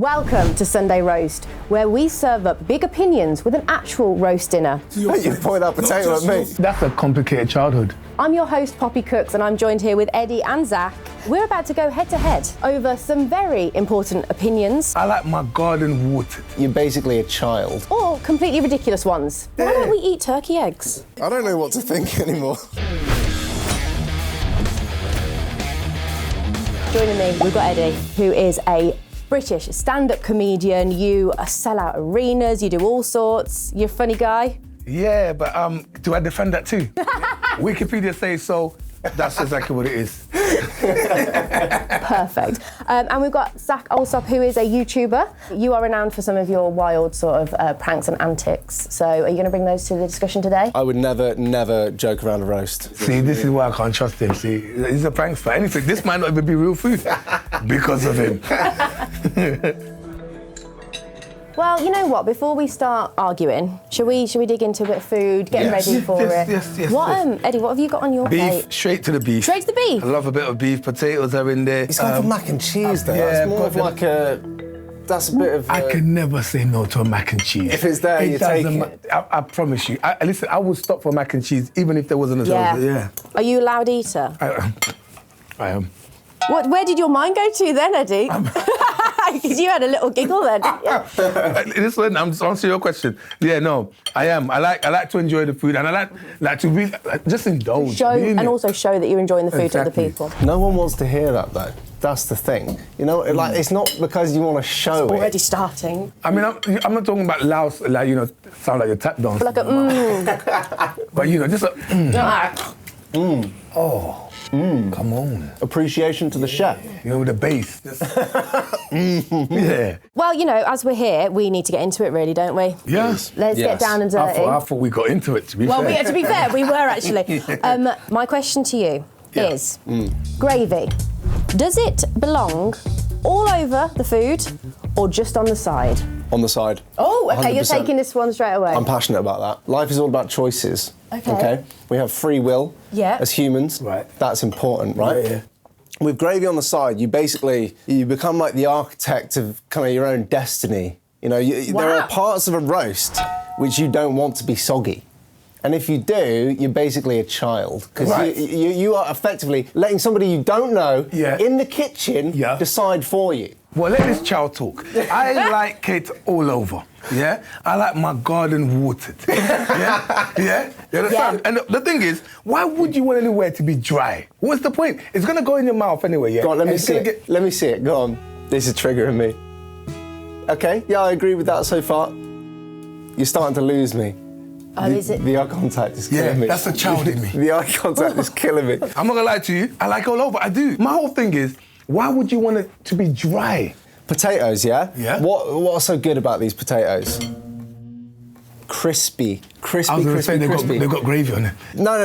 Welcome to Sunday Roast, where we serve up big opinions with an actual roast dinner. You point that potato at me. That's a complicated childhood. I'm your host, Poppy Cooks, and I'm joined here with Eddie and Zac. We're about to go head-to-head over some very important opinions. I like my garden watered. You're basically a child. Or completely ridiculous ones. Why don't we eat turkey eggs? I don't know what to think anymore. Joining me, we've got Eddie, who is a British stand-up comedian. You sell out arenas, you do all sorts. You're a funny guy. Yeah, but do I defend that too? Wikipedia says so. That's exactly what it is. Perfect. And we've got Zac Alsop, who is a YouTuber. You are renowned for some of your wild sort of pranks and antics. So are you going to bring those to the discussion today? I would never joke around a roast. See, this is why I can't trust him. See, he's a prankster. Anything. This might not even be real food because of him. Well, you know what? Before we start arguing, shall we dig into a bit of food, getting ready for it? Yes. What, Eddie? What have you got on your plate? Beef, straight to the beef. Straight to the beef. I love a bit of beef. Potatoes are in there. It's gone for mac and cheese, though. yeah, That's more of like a. That's a bit of. I can never say no to a mac and chease. If it's there, you take it. I promise you. Listen, I would stop for mac and cheese even if there wasn't a Yeah. yeah. Are you a loud eater? I am. What? Where did your mind go to then, Eddie? Because you had a little giggle then. Listen, I'm just answering your question. Yeah, no, I am. I like to enjoy the food, and I like to be just indulge. Also show that you're enjoying the food to other people. No one wants to hear that, though. That's the thing. You know, like it's not because you want to show it. Already starting. I mean, I'm not talking about loud, like, you know, sound like you're tap dancing. Like a But, you know, just a come on. Appreciation to the chef. You know, with the bass. Yeah. Well, you know, as we're here, we need to get into it, really, don't we? Yes. Let's get down and dirty. I thought we got into it, to be fair. Well, to be fair, we were actually. My question to you is, gravy, does it belong all over the food or just on the side? On the side. Oh, okay, 100%. You're taking this one straight away. I'm passionate about that. Life is all about choices. Okay. We have free will as humans. Right. That's important, right? Yeah. With gravy on the side, you become like the architect of kind of your own destiny. You know, there are parts of a roast which you don't want to be soggy. And if you do, you're basically a child. Because you are effectively letting somebody you don't know in the kitchen decide for you. Well, let this child talk. I like it all over, yeah? I like my garden watered, yeah? You understand? And the thing is, why would you want anywhere to be dry? What's the point? It's going to go in your mouth anyway, yeah? Go on, let me see it. Let me see it. Go on. This is triggering me. Okay, yeah, I agree with that so far. You're starting to lose me. Oh, is it? The eye contact is killing me. Yeah, that's the child in me. The eye contact is killing me. I'm not going to lie to you. I like it all over. I do. My whole thing is, why would you want it to be dry? Potatoes, yeah? Yeah. What's so good about these potatoes? Crispy. I was going to say they've got gravy on it. No.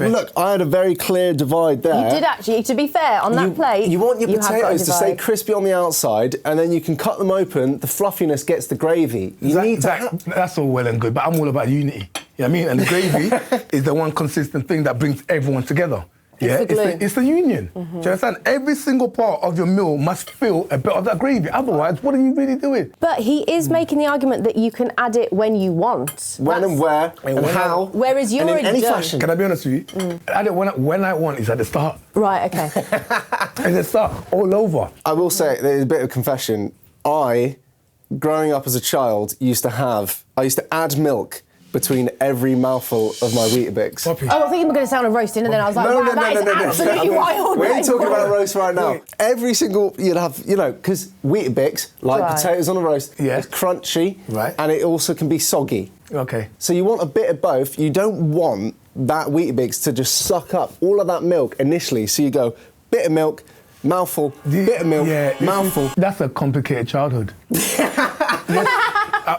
Look, I had a very clear divide there. You did actually, to be fair, on that plate. You want your potatoes to stay crispy on the outside, and then you can cut them open, the fluffiness gets the gravy. That's all well and good, but I'm all about unity. You know what I mean? And the gravy is the one consistent thing that brings everyone together. Yeah, it's the union. Do you understand? Every single part of your meal must feel a bit of that gravy. Otherwise, what are you really doing? But he is making the argument that you can add it when you want. When and where and how. Whereas you're in any fashion. Can I be honest with you? Add it when I want is at the start. Right, okay. At the start, all over. I will say, there's a bit of confession. Growing up as a child, I used to add milk between every mouthful of my Weetabix. Oh, I think you were going to sound a roasting, and then I was like, that is absolutely wild. We ain't talking about a roast right now. Every single, you'd have, you know, because Weetabix, like potatoes on a roast, it's crunchy, and it also can be soggy. Okay. So you want a bit of both. You don't want that Weetabix to just suck up all of that milk initially. So you go, bit of milk, mouthful, bit of milk, mouthful. That's a complicated childhood.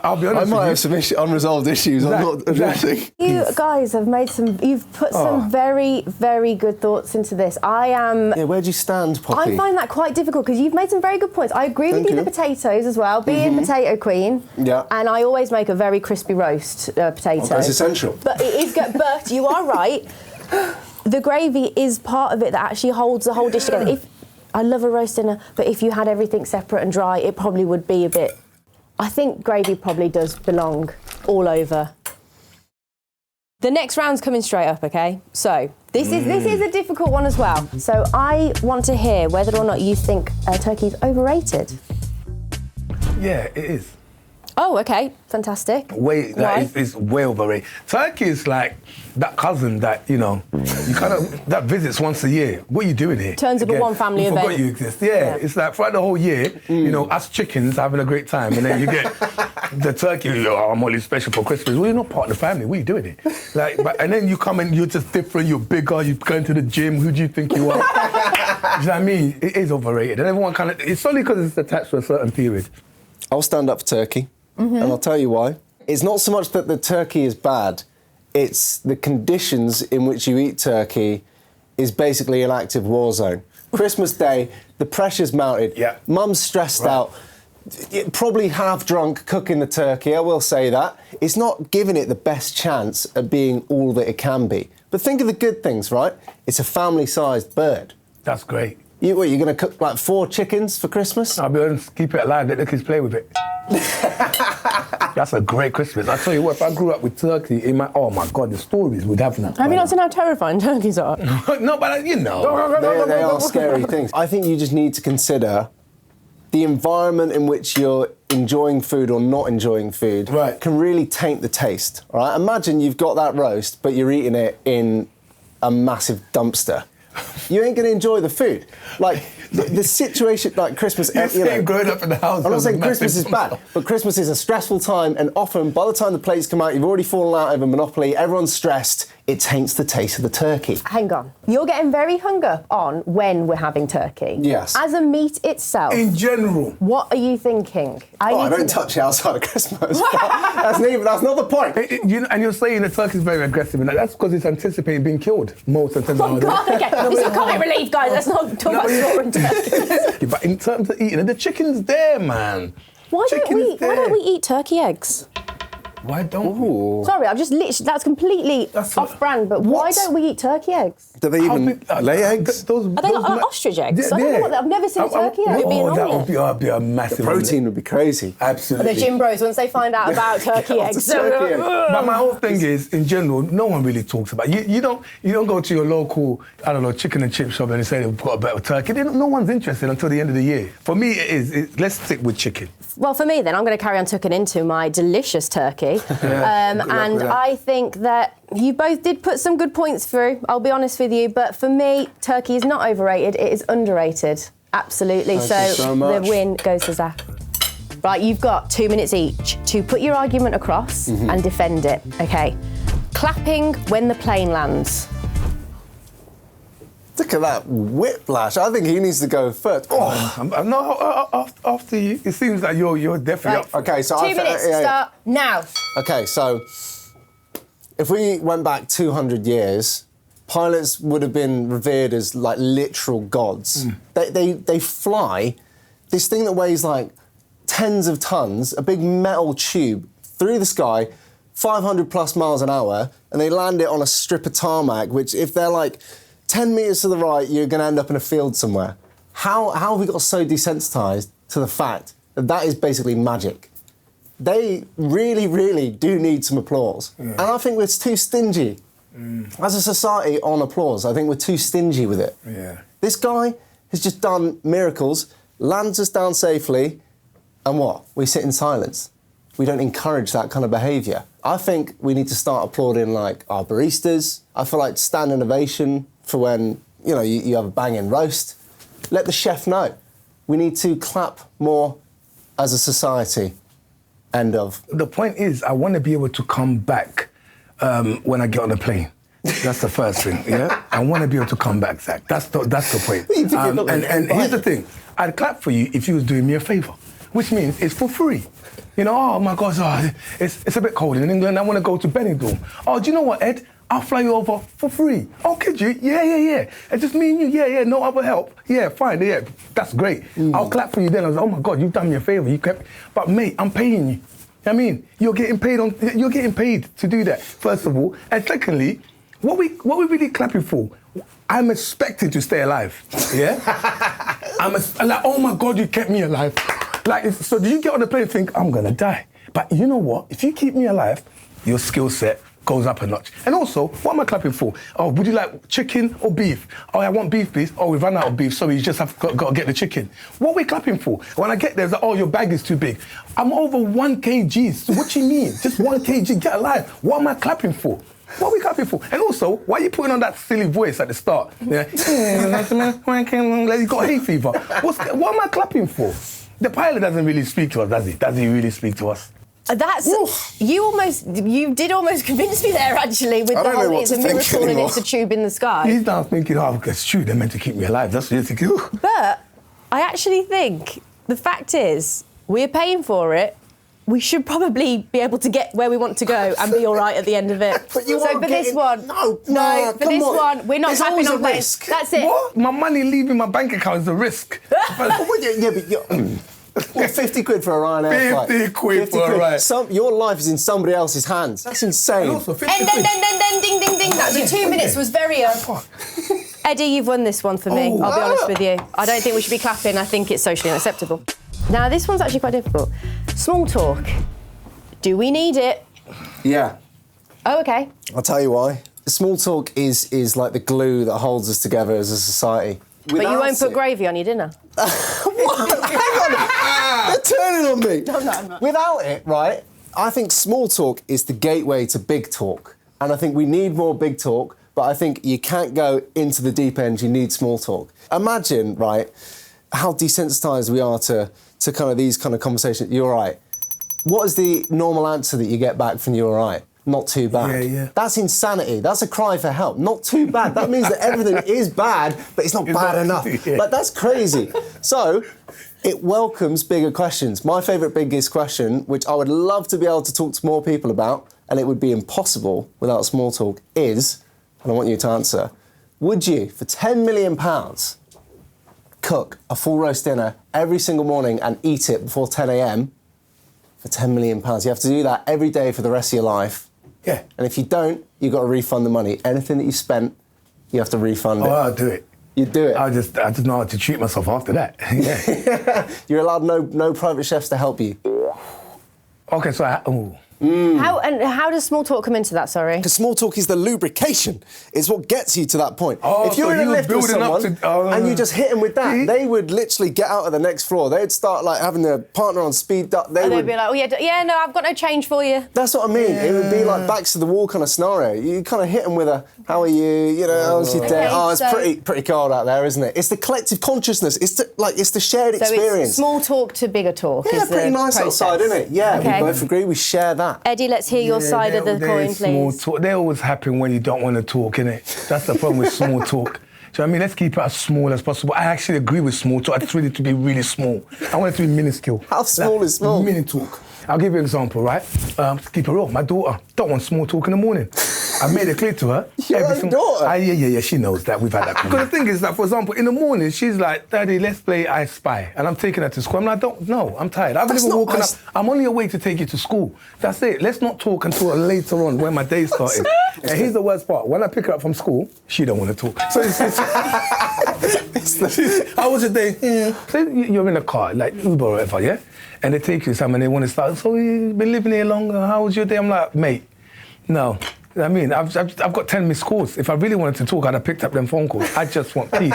I'll be honest. I might have some unresolved issues. I'm not addressing. You guys have you've put some very, very good thoughts into this. Yeah, where do you stand, Poppy? I find that quite difficult because you've made some very good points. I agree with you the potatoes as well, being potato queen. Yeah. And I always make a very crispy roast potato. That's essential. But it is good. But you are right. The gravy is part of it that actually holds the whole dish together. I love a roast dinner, but if you had everything separate and dry, it probably would be a bit... I think gravy probably does belong all over. The next round's coming straight up, OK? So, this is a difficult one as well. So I want to hear whether or not you think turkey's overrated. Yeah, it is. Oh, OK. Fantastic. It's way overrated. Turkey is like that cousin that, you know, you kind of, that visits once a year. What are you doing here? Turns up at one family event. Forgot you exist. Yeah, it's like throughout the whole year, you know, us chickens having a great time, and then you get the turkey, oh, I'm only special for Christmas. Well, you're not part of the family. What are you doing here? Like, and then you come and you're just different, you're bigger, you're going to the gym, who do you think you are? Do you know what I mean? It is overrated. And everyone kind of, it's only because it's attached to a certain period. I'll stand up for turkey. And I'll tell you why. It's not so much that the turkey is bad, it's the conditions in which you eat turkey is basically an active war zone. Christmas Day, the pressure's mounted. Yeah. Mum's stressed out. Probably half drunk cooking the turkey, I will say that. It's not giving it the best chance at being all that it can be. But think of the good things, right? It's a family-sized bird. That's great. You're going to cook like 4 chickens for Christmas? I'll be honest, keep it alive, let the kids play with it. That's a great Christmas. I tell you what, if I grew up with turkey in my, oh my God, the stories we'd have now. Have you not seen how terrifying turkeys are? No, but you know. They are scary things. I think you just need to consider the environment in which you're enjoying food or not enjoying food can really taint the taste. All right? Imagine you've got that roast, but you're eating it in a massive dumpster. You ain't going to enjoy the food. Like, the situation, like Christmas... You're growing up in the house... I'm not saying Christmas is bad, but Christmas is a stressful time, and often, by the time the plates come out, you've already fallen out over Monopoly, everyone's stressed, it taints the taste of the turkey. Hang on. You're getting very hung up on when we're having turkey. Yes. As a meat itself... In general. What are you thinking? I don't touch it outside of Christmas. That's not the point. And you're saying the turkey's very aggressive, and that's because it's anticipating being killed most of the time. Oh, God, okay. This is comic relief, guys. Let's not talk about slaughtering turkeys. Yeah, but in terms of eating, the chicken's there, man. Why don't we eat turkey eggs? Why don't we? Sorry, I've just literally, that's completely off-brand, but why don't we eat turkey eggs? Do they even lay eggs? Are they like ostrich eggs? I don't know what I've never seen a turkey egg. That would be a massive... The protein would be crazy. Absolutely. The gym bros, once they find out about turkey eggs. But my whole thing is, in general, no one really talks about it. You don't go to your local, I don't know, chicken and chip shop and say they've got a better turkey. No one's interested until the end of the year. For me, it is. Let's stick with chicken. Well, for me, then, I'm going to carry on tucking into my delicious turkey. And I think that you both did put some good points through, I'll be honest with you, but for me, turkey is not overrated, it is underrated. Absolutely. Thank you so much. The win goes to Zac. Right, you've got 2 minutes each to put your argument across and defend it, OK? Clapping when the plane lands. Look at that whiplash. I think he needs to go first. Oh. No, after you, it seems like you're definitely up. Okay, so 2 minutes, start now. Okay, so if we went back 200 years, pilots would have been revered as like literal gods. They fly this thing that weighs like tens of tons, a big metal tube through the sky, 500 plus miles an hour, and they land it on a strip of tarmac, which if they're like 10 metres to the right, you're going to end up in a field somewhere. How have we got so desensitised to the fact that that is basically magic? They really, really do need some applause. Yeah. And I think we're too stingy. As a society on applause, I think we're too stingy with it. Yeah. This guy has just done miracles, lands us down safely, and what? We sit in silence. We don't encourage that kind of behaviour. I think we need to start applauding like our baristas. I feel like standing ovation for when, you know, you have a banging roast. Let the chef know. We need to clap more as a society. End of. The point is, I want to be able to come back when I get on a plane. That's the first thing, yeah? I want to be able to come back, Zac. That's the point. And here's the thing. I'd clap for you if you was doing me a favour, which means it's for free. You know, oh my God, it's a bit cold in England. I want to go to Benidorm. Oh, do you know what, Ed? I'll fly you over for free. Oh, could you? Yeah. It's just me and you. Yeah, no other help. Yeah, fine. Yeah, that's great. I'll clap for you then. I was like, oh my God, you've done me a favour. You kept, but mate, I'm paying you. I mean, you're getting paid to do that. First of all, and secondly, what we really clapping for? I'm expected to stay alive. Yeah? I'm like, oh my God, you kept me alive. Like, so do you get on the plane and think, I'm gonna die? But you know what? If you keep me alive, your skill set goes up a notch. And also, what am I clapping for? Oh, would you like chicken or beef? Oh, I want beef, please. Oh, we've run out of beef, so you just have got to get the chicken. What are we clapping for? When I get there, it's like, oh, your bag is too big. I'm over 1 kg. So what you mean? Just 1 kg, get alive. What am I clapping for? What are we clapping for? And also, why are you putting on that silly voice at the start? Yeah. You got hay fever. What am I clapping for? The pilot doesn't really speak to us, does he? Does he really speak to us? You did almost convince me there, actually, with the whole it's a miracle and it's a tube in the sky. He's now thinking, oh, it's true, they're meant to keep me alive. That's what you're thinking. But I actually think the fact is, we're paying for it. We should probably be able to get where we want to go and be all right at the end of it. But this one, we're not happy on risk. That's it. What? My money leaving my bank account is a risk. Well, 50 quid for a Ryanair flight. 50 quid for a ride. Your life is in somebody else's hands. That's insane. And also, ding, ding. That's your 2 minutes was very Eddie, you've won this one for me, I'll be honest with you. I don't think we should be clapping. I think it's socially unacceptable. Now, this one's actually quite difficult. Small talk. Do we need it? Yeah. Oh, OK. I'll tell you why. Small talk is like the glue that holds us together as a society. But you won't put gravy on your dinner. What? Hang on. They're turning on me. No, I'm not. Without it, right, I think small talk is the gateway to big talk. And I think we need more big talk, but I think you can't go into the deep end, you need small talk. Imagine, right, how desensitised we are to kind of these kind of conversations. You're right. What is the normal answer that you get back from you're right? Not too bad. Yeah. That's insanity. That's a cry for help. Not too bad. That means that everything is bad, but it's not bad enough. Yeah. Like, that's crazy. So, it welcomes bigger questions. My favourite biggest question, which I would love to be able to talk to more people about, and it would be impossible without small talk, is, and I want you to answer, would you, for £10 million, cook a full roast dinner every single morning and eat it before 10 a.m. for £10 million? You have to do that every day for the rest of your life. Yeah. And if you don't, you've got to refund the money. Anything that you spent, you have to refund it. Oh, I'll do it. You'd do it? I just know how to treat myself after that. Yeah. You're allowed no private chefs to help you. OK, so How does small talk come into that, sorry? Because small talk is the lubrication. It's what gets you to that point. Oh, if you're in a lift with someone and you just hit them with that, See? they would literally get out of the next floor. They'd start like having their partner on speed dial. They'd be like, oh yeah, no, I've got no change for you. That's what I mean. It would be like backs to the wall kind of scenario. You kind of hit them with a, how are you? You know, how's your day? Okay, it's pretty cold out there, isn't it? It's the collective consciousness. It's the shared experience. It's small talk to bigger talk. Yeah, is pretty the nice process. outside, isn't it? Yeah, Okay. we both agree. We share that. Eddie, let's hear your side of the coin, small please. Talk. They always happen when you don't want to talk, innit? That's the problem with small talk. Do you know what I mean? Let's keep it as small as possible. I actually agree with small talk. I just want it to be really small. I want it to be minuscule. How small is small? Mini talk. I'll give you an example, right? To keep it real, my daughter don't want small talk in the morning. I made it clear to her. Your own daughter? Yeah, she knows that. We've had that. Because the thing is that, for example, in the morning, she's like, Daddy, let's play I Spy. And I'm taking her to school. I'm like, don't, no, I'm tired. I've never woken up. I'm only awake to take you to school. That's it. Let's not talk until later on when my day started. And here's the worst part. When I pick her up from school, she don't want to talk. So how was your day? Yeah. Say you're in a car, like Uber or whatever, yeah? And they take you somewhere and they want to start, so you've been living here long, how was your day? I'm like, mate, no. I mean, I've got 10 missed calls. If I really wanted to talk, I'd have picked up them phone calls. I just want peace.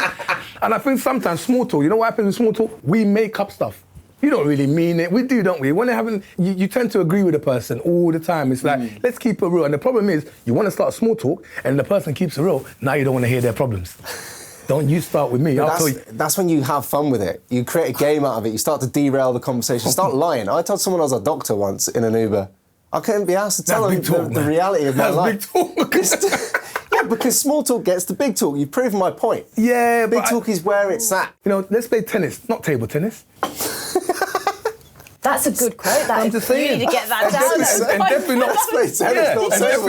And I think sometimes small talk, you know what happens with small talk? We make up stuff. You don't really mean it. We do, don't we? When you tend to agree with a person all the time. It's like, let's keep it real. And the problem is, you want to start small talk, and the person keeps it real. Now you don't want to hear their problems. Don't you start with me, I'll tell you. That's when you have fun with it. You create a game out of it. You start to derail the conversation. Start lying. I told someone I was a doctor once in an Uber. I couldn't be asked to tell them the reality of my life. That's big talk. Yeah, because small talk gets the big talk. You've proven my point. Yeah, big talk is where it's at. You know, let's play tennis, not table tennis. That's a good quote. I'm just saying. You need to get that down. And definitely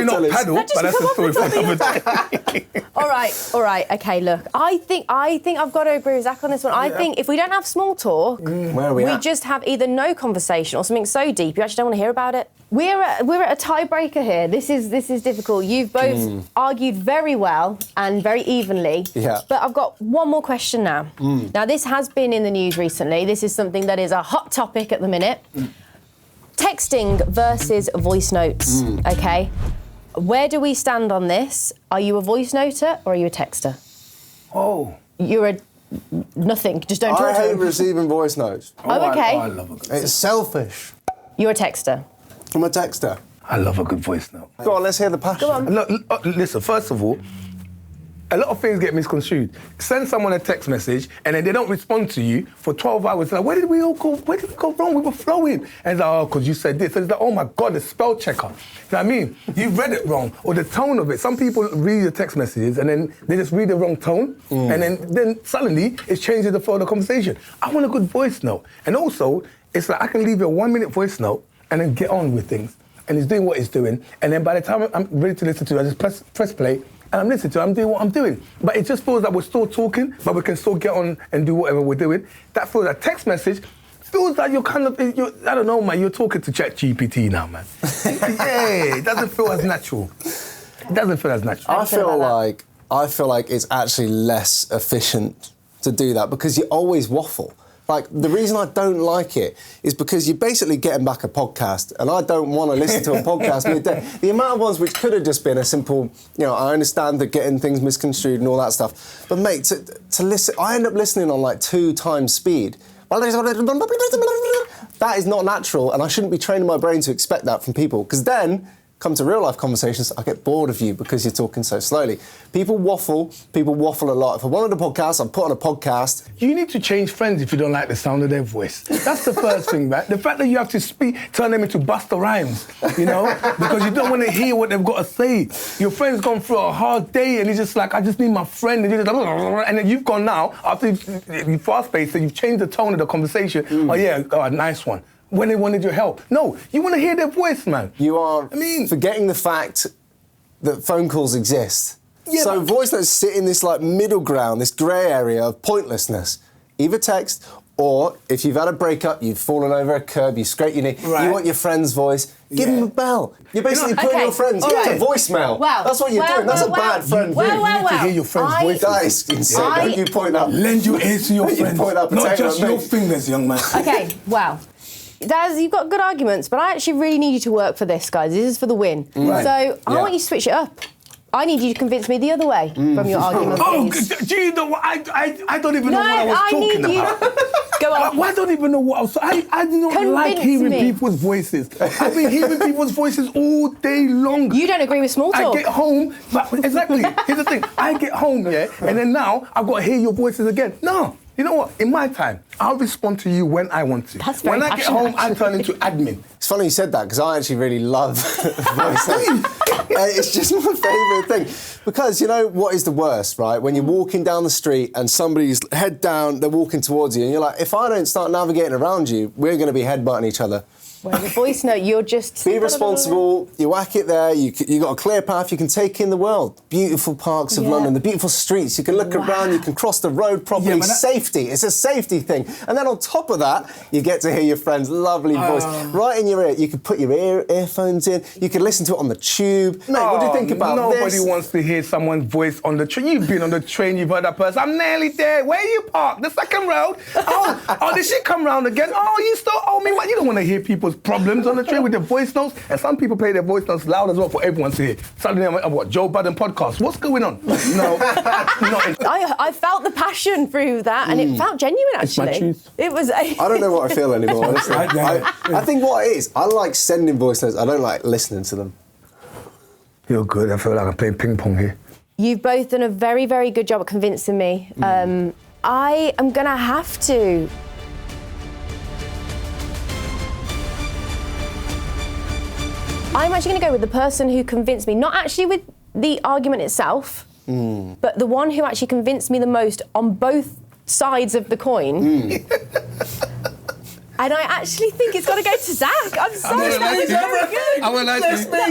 not paddle, but that's a story for another day. All right. Okay, look. I think I've got to agree with Zac on this one. I think if we don't have small talk, where are we just have either no conversation or something so deep you actually don't want to hear about it. We're at a tiebreaker here. This is difficult. You've both argued very well and very evenly. Yeah. But I've got one more question now. Now, this has been in the news recently. This is something that is a hot topic at the minute. Texting versus voice notes, okay? Where do we stand on this? Are you a voice noter or are you a texter? Oh. You're a nothing, just don't talk I to hate them. receiving voice notes. Oh, okay. I love a good It's selfish. You're a texter. I'm a texter. I love a good voice note. Go on, let's hear the passion. Go on. Look, listen, first of all, a lot of things get misconstrued. Send someone a text message and then they don't respond to you for 12 hours. Like, where did we go wrong? We were flowing. And it's like, oh, because you said this. And it's like, oh my God, the spell checker. You know what I mean? You read it wrong, or the tone of it. Some people read the text messages and then they just read the wrong tone. And then suddenly it changes the flow of the conversation. I want a good voice note. And also, it's like I can leave you a 1-minute voice note and then get on with things. And it's doing what it's doing. And then by the time I'm ready to listen to it, I just press play. And I'm listening to it, I'm doing what I'm doing. But it just feels like we're still talking, but we can still get on and do whatever we're doing. That feels like text message feels like you're kind of, I don't know, man, you're talking to ChatGPT now, man. Yeah, it doesn't feel as natural. It doesn't feel as natural. I feel like it's actually less efficient to do that because you always waffle. Like, the reason I don't like it is because you're basically getting back a podcast, and I don't want to listen to a podcast midday. The amount of ones which could have just been a simple, I understand that getting things misconstrued and all that stuff, but mate, to listen, I end up listening on like 2 times speed. That is not natural, and I shouldn't be training my brain to expect that from people, because then, come to real life conversations, I get bored of you because you're talking so slowly. People waffle a lot. If I wanted a podcast, I'd put on a podcast. You need to change friends if you don't like the sound of their voice. That's the first thing, right? The fact that you have to turn them into Busta Rhymes, because you don't want to hear what they've got to say. Your friend's gone through a hard day and he's just like, I just need my friend. And then you've gone now, after you fast-paced it, you've changed the tone of the conversation. Oh yeah, nice one. When they wanted your help. No, you want to hear their voice, man. You are forgetting the fact that phone calls exist. Yeah, so voice notes sit in this like middle ground, this grey area of pointlessness. Either text, or if you've had a breakup, you've fallen over a curb, you scrape your knee, you want your friend's voice, give them a bell. You're basically putting your friends into voicemail. Wow. That's what you're doing. That's a bad friend thing. You need to hear your friend's voice. That is insane. Don't you point up. Lend your ears to your friends. Not just your fingers, young man. Okay, wow. Daz, you've got good arguments, but I actually really need you to work for this, guys. This is for the win. Right. So I want you to switch it up. I need you to convince me the other way from your argument, please. Do you know what? I don't even know what I was talking about. Go on. I don't even know what I was... I do not like hearing people's voices. I've been hearing people's voices all day long. You don't agree with small talk. I get home... But exactly. Here's the thing. I get home, and then now I've got to hear your voices again. No. You know what? In my time, I'll respond to you when I want to. That's very when I get home, I turn into admin. It's funny you said that, because I actually really love voice notes. It's just my favourite thing. Because, you know what is the worst, right? When you're walking down the street and somebody's head down, they're walking towards you, and you're like, if I don't start navigating around you, we're going to be headbutting each other. Well, the voice note, you're just... Be responsible, you whack it there, you got a clear path, you can take in the world. Beautiful parks of London, the beautiful streets, you can look around, you can cross the road properly. Safety, it's a safety thing. And then on top of that, you get to hear your friend's lovely voice right in your ear. You can put your earphones in, you can listen to it on the tube. Mate, what do you think about this? Nobody wants to hear someone's voice on the train. You've been on the train, you've heard that person, I'm nearly there, where you parked? The second road? Oh, did she come round again? Oh, you still owe me what? You don't want to hear people's problems on the train with their voice notes, and some people play their voice notes loud as well for everyone to hear. Suddenly I'm like, what, Joe Budden podcast? What's going on? No, I felt the passion through that, and it felt genuine, actually. It's my truth. It was... I don't know what I feel anymore, honestly. I think what it is, I like sending voice notes, I don't like listening to them. You're good, I feel like I'm playing ping pong here. You've both done a very, very good job at convincing me. I am going to have to... I'm actually going to go with the person who convinced me, not actually with the argument itself, but the one who actually convinced me the most on both sides of the coin. And I actually think it's got to go to Zac. I'm sorry. I won't lie to you. That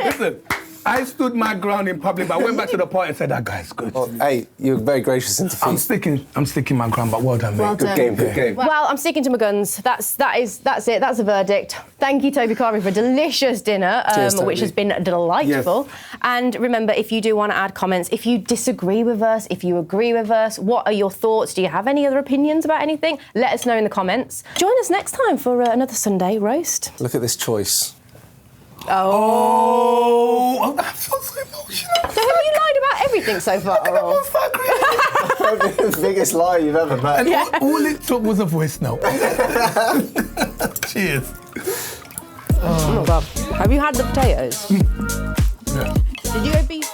was it. I stood my ground in public, but I went back to the party and said, that guy's good. Oh, hey, you're very gracious in defeat. I'm sticking my ground, but well done, mate. Well Good done. game, good game. Well, I'm sticking to my guns. That's it. That's the verdict. Thank you, Toby Carvey, for a delicious dinner, Cheers, Toby. which has been delightful. Yes. And remember, if you do want to add comments, if you disagree with us, if you agree with us, what are your thoughts? Do you have any other opinions about anything? Let us know in the comments. Join us next time for another Sunday roast. Look at this choice. Oh, I feel so emotional. So have you lied about everything so far? Or? The biggest lie you've ever made. And all it took was a voice note. Cheers. Oh my God. Have you had the potatoes? Yeah. Did you go beef?